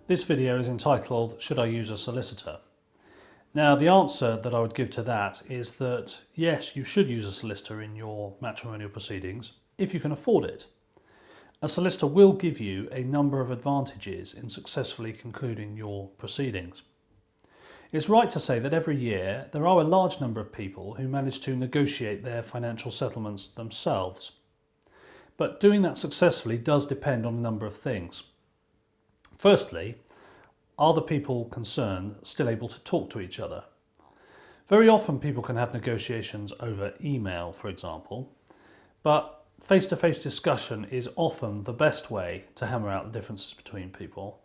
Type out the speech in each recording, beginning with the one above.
This video is entitled, "Should I use a solicitor?" Now, the answer that I would give to that is that yes, you should use a solicitor in your matrimonial proceedings if you can afford it. A solicitor will give you a number of advantages in successfully concluding your proceedings. It's right to say that every year there are a large number of people who manage to negotiate their financial settlements themselves. But doing that successfully does depend on a number of things. Firstly, are the people concerned still able to talk to each other? Very often people can have negotiations over email, for example, but face-to-face discussion is often the best way to hammer out the differences between people.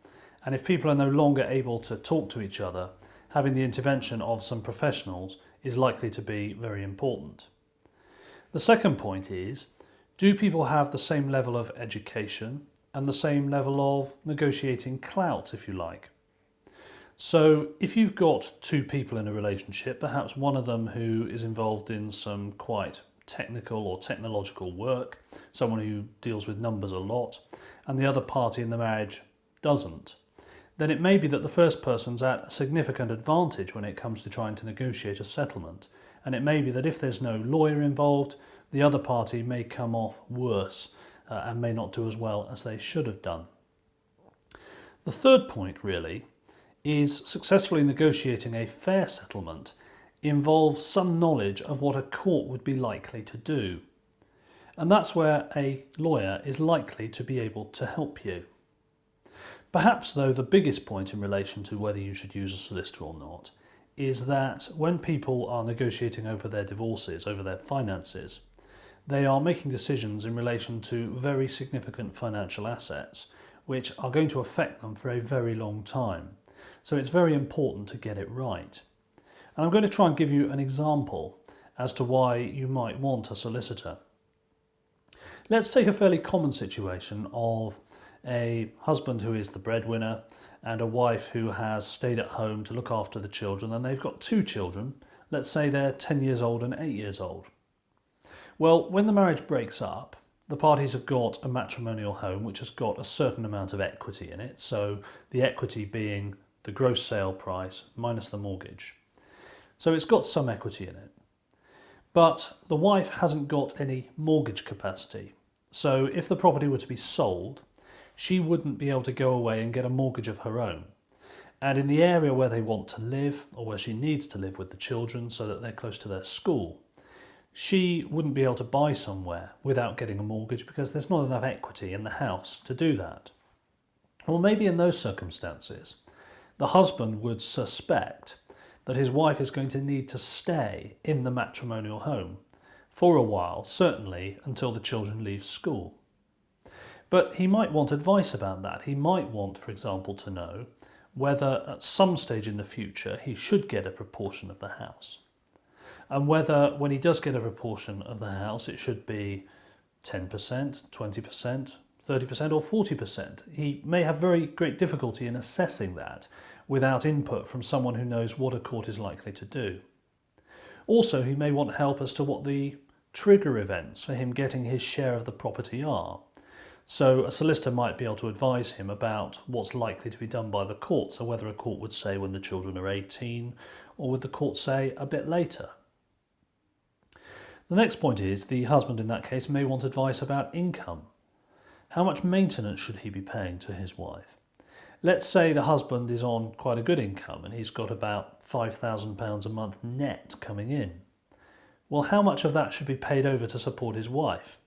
And if people are no longer able to talk to each other, having the intervention of some professionals is likely to be very important. The second point is, do people have the same level of education and the same level of negotiating clout, if you like? So if you've got two people in a relationship, perhaps one of them who is involved in some quite technical or technological work, someone who deals with numbers a lot, and the other party in the marriage doesn't, then it may be that the first person's at a significant advantage when it comes to trying to negotiate a settlement. And it may be that if there's no lawyer involved, the other party may come off worse and may not do as well as they should have done. The third point really is successfully negotiating a fair settlement involves some knowledge of what a court would be likely to do. And that's where a lawyer is likely to be able to help you. Perhaps though the biggest point in relation to whether you should use a solicitor or not is that when people are negotiating over their divorces, over their finances, they are making decisions in relation to very significant financial assets which are going to affect them for a very long time. So it's very important to get it right. And I'm going to try and give you an example as to why you might want a solicitor. Let's take a fairly common situation of a husband who is the breadwinner and a wife who has stayed at home to look after the children, and they've got two children. Let's say they're 10 years old and 8 years old. Well, when the marriage breaks up, the parties have got a matrimonial home which has got a certain amount of equity in it, so the equity being the gross sale price minus the mortgage. So it's got some equity in it. But the wife hasn't got any mortgage capacity. So if the property were to be sold, she wouldn't be able to go away and get a mortgage of her own. And in the area where they want to live, or where she needs to live with the children so that they're close to their school, she wouldn't be able to buy somewhere without getting a mortgage because there's not enough equity in the house to do that. Well, maybe in those circumstances, the husband would suspect that his wife is going to need to stay in the matrimonial home for a while, certainly until the children leave school. But he might want advice about that. He might want, for example, to know whether at some stage in the future he should get a proportion of the house. And whether when he does get a proportion of the house it should be 10%, 20%, 30% or 40%. He may have very great difficulty in assessing that without input from someone who knows what a court is likely to do. Also, he may want help as to what the trigger events for him getting his share of the property are. So a solicitor might be able to advise him about what's likely to be done by the court, so whether a court would say when the children are 18 or would the court say a bit later. The next point is the husband in that case may want advice about income. How much maintenance should he be paying to his wife? Let's say the husband is on quite a good income and he's got about £5,000 a month net coming in. Well, how much of that should be paid over to support his wife?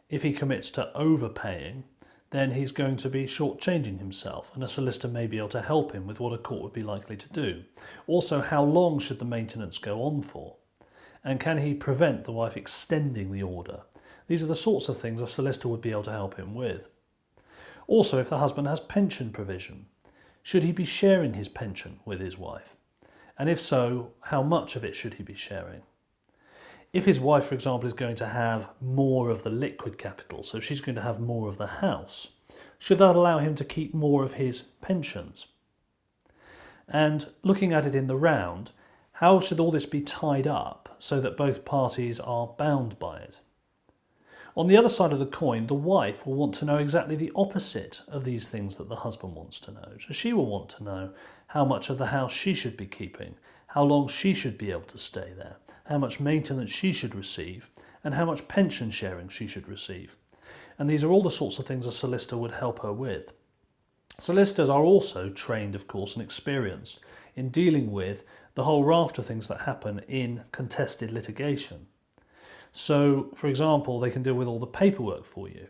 If he commits to overpaying, then he's going to be shortchanging himself, and a solicitor may be able to help him with what a court would be likely to do. Also, how long should the maintenance go on for? And can he prevent the wife extending the order? These are the sorts of things a solicitor would be able to help him with. Also, if the husband has pension provision, should he be sharing his pension with his wife? And if so, how much of it should he be sharing? If his wife, for example, is going to have more of the liquid capital, so she's going to have more of the house, should that allow him to keep more of his pensions? And looking at it in the round, how should all this be tied up so that both parties are bound by it? On the other side of the coin, the wife will want to know exactly the opposite of these things that the husband wants to know. So she will want to know how much of the house she should be keeping, how long she should be able to stay there, how much maintenance she should receive, and how much pension sharing she should receive. And these are all the sorts of things a solicitor would help her with. Solicitors are also trained, of course, and experienced in dealing with the whole raft of things that happen in contested litigation. So, for example, they can deal with all the paperwork for you.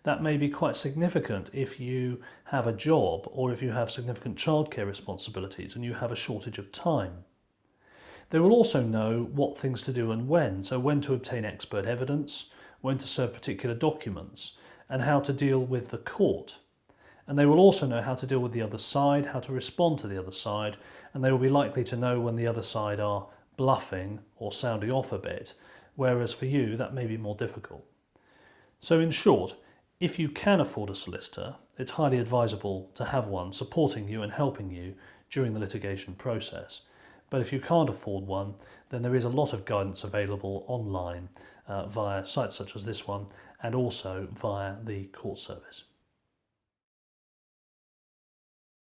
That may be quite significant if you have a job or if you have significant childcare responsibilities and you have a shortage of time. They will also know what things to do and when, so when to obtain expert evidence, when to serve particular documents, and how to deal with the court. And they will also know how to deal with the other side, how to respond to the other side, and they will be likely to know when the other side are bluffing or sounding off a bit, whereas for you that may be more difficult. So in short, if you can afford a solicitor, it's highly advisable to have one supporting you and helping you during the litigation process. But if you can't afford one, then there is a lot of guidance available online via sites such as this one and also via the court service.